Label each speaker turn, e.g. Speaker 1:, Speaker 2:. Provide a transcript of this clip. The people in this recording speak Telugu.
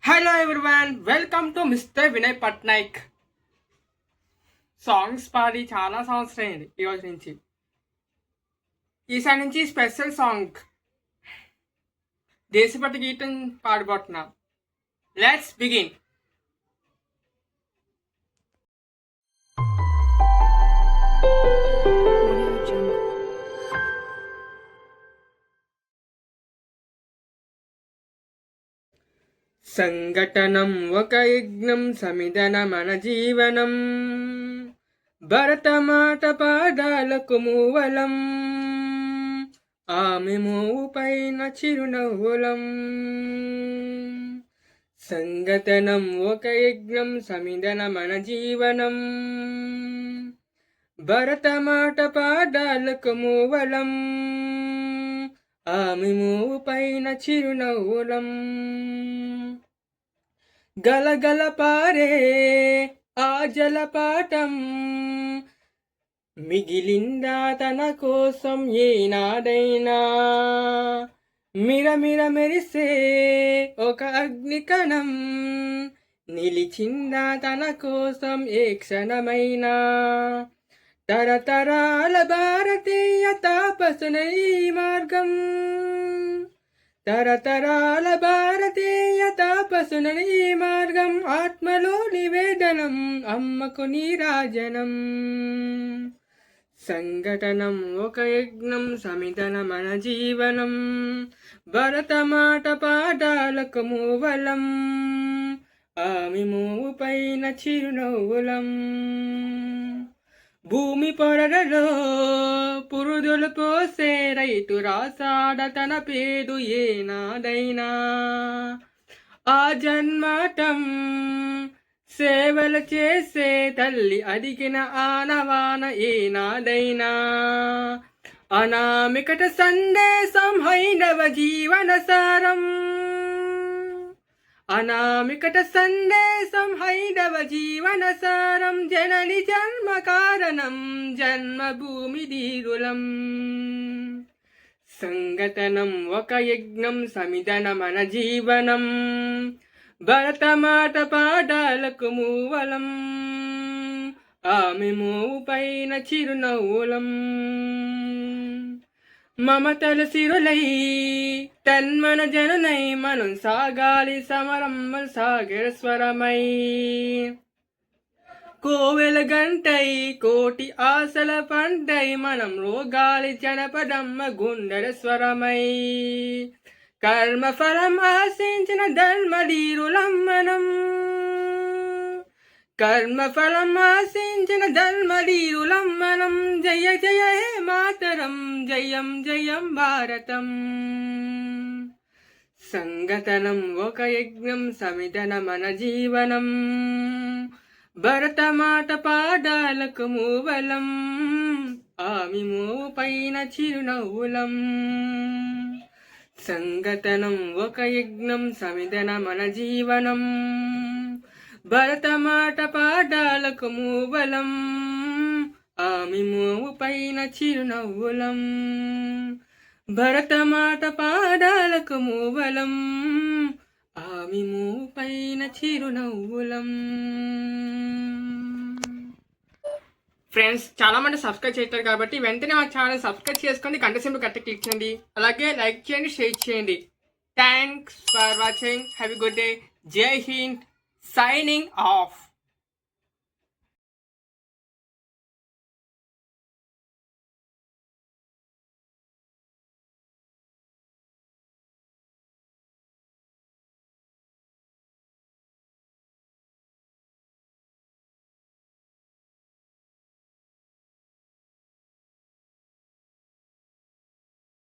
Speaker 1: Hello everyone, welcome to mister Vinay Patnaik. Songs పాడి చాలా సంవత్సరం అయింది. ఈరోజు నుంచి ఈసారి నుంచి స్పెషల్ సాంగ్ దేశభక్తి గీతం పాడబోతున్నాం. Let's begin. సంఘటనం ఒక యజ్ఞం, సమిధన మన జీవనం, భరతమాట పాదాలకు మూవలం, ఆమె మోవు పైన చిరునవ్వులం. సంఘటనం ఒక యజ్ఞం, సమిధన మన జీవనం, భరతమాట పాదాలకు మూవలం, ఆమె మోవు పైన చిరునవ్వులం. గలగల పారే ఆ జలపాతం, మిగిలిందా తన కోసం ఏనాడైనా? మిరమిర మెరిసే ఒక అగ్నికణం, నిలిచిందా తన కోసం ఏ క్షణమైనా? తరతరాల భారతీయ తాపసునై మార్గం, తరతరాల భారతీయ తాపసునై మార్గం, ఆత్మలో నివేదనం, అమ్మకు నీరాజనం. సంఘటనం ఒక యజ్ఞం, సమిధన మన జీవనం, భరతమాట పాదాలకు మూవలం, ఆమె మోవు పైన చిరునవ్వులం. భూమి పొరలలో పురుదులు పోసే రైతు రాసాడ తన పేరు ఏనాడైనా? ఆ జన్మాటం సేవలు చేసే తల్లి అడిగిన ఆనవాన ఏనాడైనా? అనామికట సందేశం హైందవ జీవన సారం, అనామికట సందేశం హైందవ జీవన సారం, జనని జన్మ కారణం, జన్మభూమి దీరులం. సంఘటనం ఒక యజ్ఞం, సమిధన మన జీవనం, భరతమాట పాదాలకు మూవలం, ఆమె మోవు పైన చిరునవ్వులం. మమతల సిరులై తన్మన జనునై మనం సాగాలి సమరం, సాగర స్వరమై కోవెల గంటై కోటి ఆశల పంటై మనం రోగాలి జనపదమ్మ గుండెల స్వరమై. కర్మఫలం ఆశించిన ధర్మధీరులం మనం, కర్మఫలం ఆశించిన ధర్మధీరులం మనం. జయ జయ హే మాతరం, జయం జయం భారతం. సంఘటనం ఒక యజ్ఞం, సమిధన మన జీవనం, భరతమాట పాదాలకు మూవలం, ఆమె మోవు పైన చిరునవ్వులం. సంఘటనం ఒక యజ్ఞం, సమిధన మన జీవనం, భరతమాట పాదాలకు మూవలం, ఆమె మోవు పైన చిరునవ్వులం. భరతమాట పాదాలకు మూవలం, ఆమె మోవు పైన చిరునవ్వులం. ఫ్రెండ్స్, చాలా మంది సబ్స్క్రైబ్ చేస్తారు కాబట్టి వెంటనే మా ఛానల్ సబ్స్క్రైబ్ చేసుకోండి, గంట సింబల్ గట్ట క్లిక్ చేయండి, అలాగే లైక్ చేయండి, షేర్ చేయండి. Thanks for watching. Have a good day. జై హింద్. Signing off.